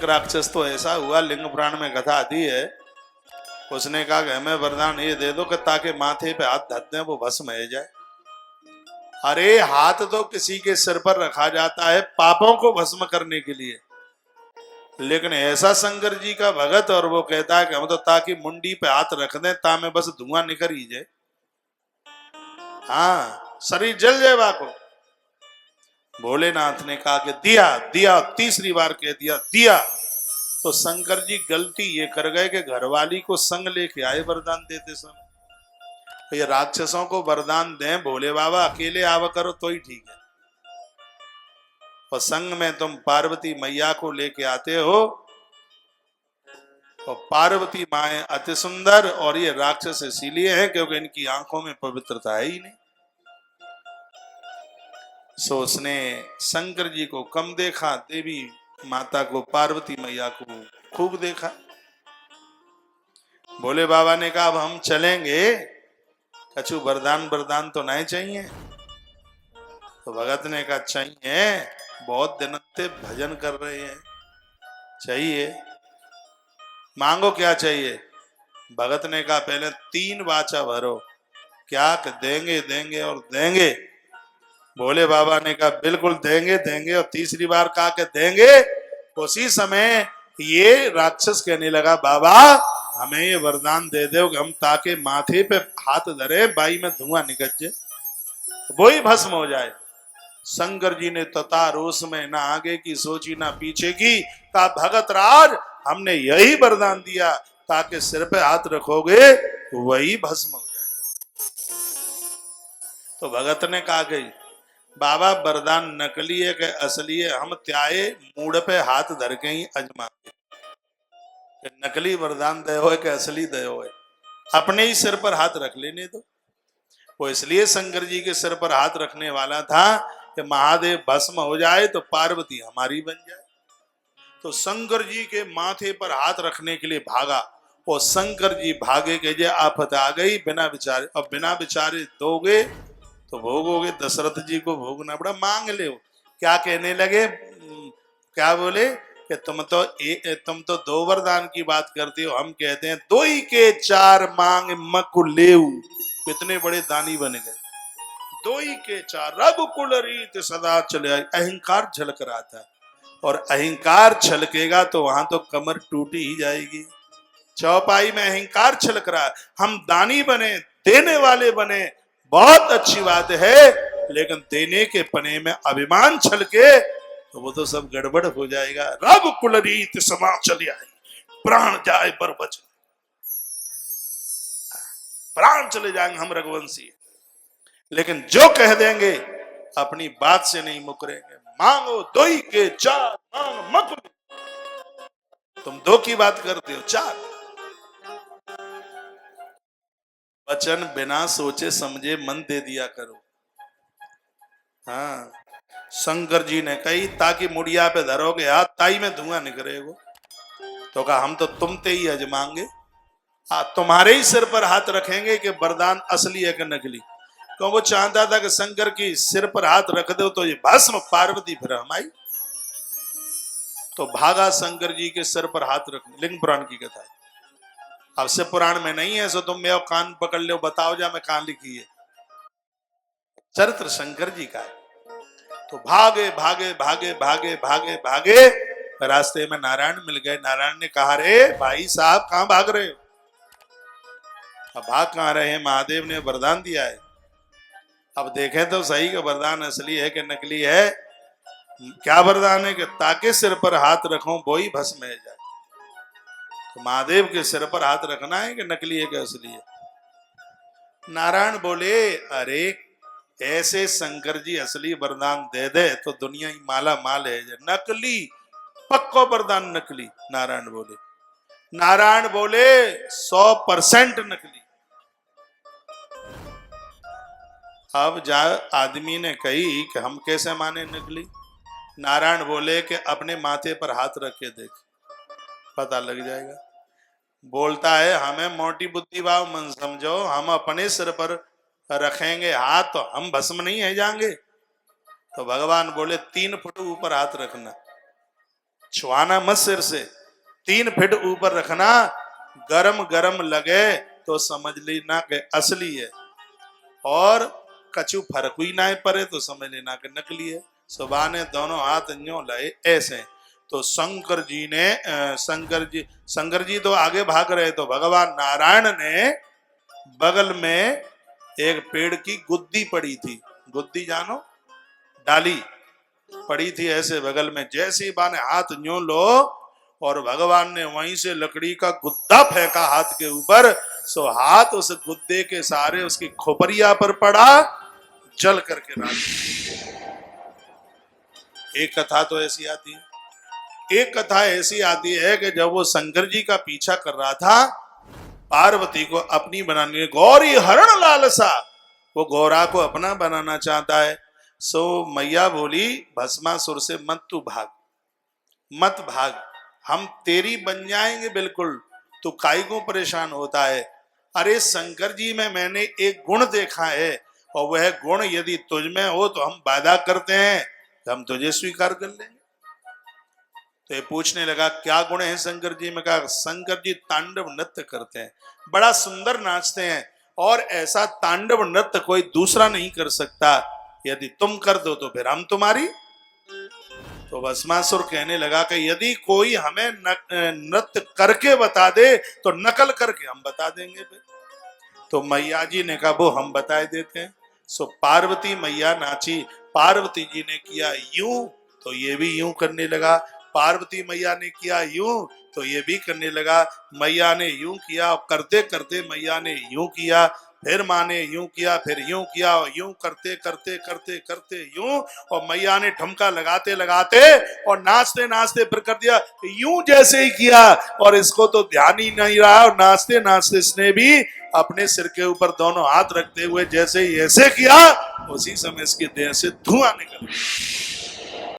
एक राक्षस तो ऐसा हुआ, लिंग पुराण में कथा आती है, उसने कहा कि हमें वरदान ये दे दो कि ताकि माथे पे हाथ धर दें वो भस्म हो जाए। अरे हाथ तो किसी के सिर पर रखा जाता है पापों को भस्म करने के लिए, लेकिन ऐसा शंकर जी का भगत और वो कहता है कि हम तो ताकि मुंडी पे हाथ रख दें तामे बस धुआं निकल ही जाए, हाँ शरीर जल जाए वाको। भोलेनाथ ने कहा कि दिया दिया, तीसरी बार कह दिया दिया। तो शंकर जी गलती ये कर गए कि घरवाली को संग लेके आए वरदान देते समय। तो ये राक्षसों को वरदान दें भोले बाबा अकेले आवा करो तो ही ठीक है, और संग में तुम पार्वती मैया को लेके आते हो, और पार्वती माए अति सुंदर, और ये राक्षस इसीलिए है क्योंकि इनकी आंखों में पवित्रता है ही नहीं। सो उसने शंकर जी को कम देखा, देवी माता को पार्वती मैया को खूब देखा। भोले बाबा ने कहा अब हम चलेंगे, कछु वरदान वरदान तो नहीं चाहिए। तो भगत ने कहा चाहिए, बहुत दिन से भजन कर रहे हैं, चाहिए, मांगो क्या चाहिए। भगत ने कहा पहले 3 वाचा भरो, क्या कि देंगे देंगे और देंगे। भोले बाबा ने कहा बिल्कुल देंगे देंगे, और तीसरी बार कहा कि देंगे। उसी समय ये राक्षस कहने लगा बाबा हमें ये वरदान दे दो कि हम ताकि माथे पे हाथ धरे बाई में धुआं निकल जाए, वो ही भस्म हो जाए। शंकर जी ने तथा रोष में ना आगे की सोची ना पीछे की, कहा भगत राज हमने यही वरदान दिया ताकि सिर पे हाथ रखोगे वही भस्म हो जाए। तो भगत ने कहा गई बाबा वरदान नकली है कि असली है, हम त्याए मूड पे हाथ धर के ही अजमाते, नकली वरदान दे हो कि असली दे हो, अपने ही सिर पर हाथ रख लेने दो। वो इसलिए शंकर जी के सिर पर हाथ रखने वाला था कि महादेव भस्म हो जाए तो पार्वती हमारी बन जाए। तो शंकर जी के माथे पर हाथ रखने के लिए भागा, और शंकर जी भागे के जे आफत आ गई बिना विचारे। अब बिना विचारे दोगे तो भोगोगे, दशरथ जी को भोगना पड़ा, मांग ले। क्या कहने लगे, क्या बोले कि तुम तो 2 वरदान की बात करते हो, हम कहते हैं 2 ही के 4 मांग मकु लेऊ। कितने बड़े दानी बन गए, 2 ही के 4 रघुकुल रीत सदा चले। अहंकार झलक रहा था, और अहंकार छलकेगा तो वहां तो कमर टूटी ही जाएगी। चौपाई में अहंकार छलक रहा है, हम दानी बने, देने वाले बने, बहुत अच्छी बात है, लेकिन देने के पने में अभिमान छलके तो वो तो सब गड़बड़ हो जाएगा। रघुकुल रीत समा चले आई, प्राण जाए पर बचन, प्राण चले जाएंगे हम रघुवंशी, लेकिन जो कह देंगे अपनी बात से नहीं मुकरेंगे। मांगो 2 ही के 4 मांग मत, तुम 2 की बात करते हो 4। वचन बिना सोचे समझे मन दे दिया करो। हाँ शंकर जी ने कही ताकि मुड़िया पे धरोगे हाथ ताई में धुआं निकलेगा। तो कहा हम तो तुम ते ही अजमाएंगे, तुम्हारे ही सिर पर हाथ रखेंगे कि वरदान असली है कि नकली। तो वो चाहता था कि शंकर की सिर पर हाथ रख दो तो ये भस्म, पार्वती फिर हम आई। तो भागा शंकर जी के सिर पर हाथ रख, लिंग पुराण की कथा है, अब से पुराण में नहीं है। सो तुम मेरा कान पकड़ लो, बताओ जा मैं कहां लिखी है, चरित्र शंकर जी का है। तो भागे भागे भागे भागे भागे भागे, रास्ते में नारायण मिल गए। नारायण ने कहा रे भाई साहब कहां भाग रहे हो। अब भाग कहां रहे हैं, महादेव ने वरदान दिया है, अब देखें तो सही कि वरदान असली है कि नकली है। क्या वरदान है कि ताकि सिर पर हाथ रखो वो ही भस्म है जाए। तो महादेव के सिर पर हाथ रखना है कि नकली है कि असली है। नारायण बोले अरे ऐसे शंकर जी असली वरदान दे दे तो दुनिया ही माला माल है, नकली पक्को वरदान नकली। नारायण बोले 100% नकली। अब जा आदमी ने कही कि हम कैसे माने नकली। नारायण बोले कि अपने माथे पर हाथ रख के देख, पता लग जाएगा। बोलता है हमें मोटी बुद्धि भाव मन समझो, हम अपने सिर पर रखेंगे हाथ तो हम भस्म नहीं है जाएंगे। तो भगवान बोले 3 फुट ऊपर हाथ रखना, छुआना मत सिर से, 3 फीट ऊपर रखना, गरम गरम लगे तो समझ लेना कि असली है, और कछु फर्क ही ना पड़े तो समझ लेना कि नकली है। सुबह ने दोनों हाथ यूं लाए ऐसे, तो शंकर जी तो आगे भाग रहे, तो भगवान नारायण ने बगल में एक पेड़ की गुद्दी पड़ी थी, गुद्दी जानो, डाली पड़ी थी ऐसे बगल में, जैसे ही बाने हाथ यूं लो और भगवान ने वहीं से लकड़ी का गुद्दा फेंका हाथ के ऊपर, सो हाथ उस गुद्दे के सारे उसकी खोपरिया पर पड़ा, जल करके राख। एक कथा तो ऐसी आती है, एक कथा ऐसी आती है कि जब वो शंकर जी का पीछा कर रहा था, पार्वती को अपनी बनाने, गौरी हरण लालसा, वो गौरा को अपना बनाना चाहता है। सो मैया बोली भस्मासुर से मत तू भाग, मत भाग, हम तेरी बन जाएंगे बिल्कुल, तू काई को परेशान होता है। अरे शंकर जी में मैंने एक गुण देखा है, और वह गुण यदि तुझ में हो तो हम वादा करते हैं हम तुझे स्वीकार कर लेंगे। तो ये पूछने लगा क्या गुण है शंकर जी में? कहा शंकर जी तांडव नृत्य करते हैं, बड़ा सुंदर नाचते हैं, और ऐसा तांडव नृत्य कोई दूसरा नहीं कर सकता, यदि तुम कर दो तो फिर हम तुम्हारी। तो भस्मासुर कहने लगा कि यदि कोई हमें नृत्य करके बता दे तो नकल करके हम बता देंगे। तो मैया जी ने कहा वो हम बताए देते हैं। सो पार्वती मैया नाची, पार्वती जी ने किया यूं तो ये भी यूं करने लगा, पार्वती मैया ने किया यूं तो ये भी करने लगा, मैया ने यूं किया, करते करते मैया ने यूं किया, फिर माँ ने यूं किया, फिर यूं किया, यूं करते करते करते करते यूं, और मैया ने ठुमका लगाते लगाते और नाचते नाचते फिर कर दिया यूं जैसे ही किया, और इसको तो ध्यान ही नहीं रहा, और नाचते नाचते इसने भी अपने सिर के ऊपर दोनों हाथ रखते हुए जैसे ही ऐसे किया, उसी समय इसके देह से धुआं निकल गया।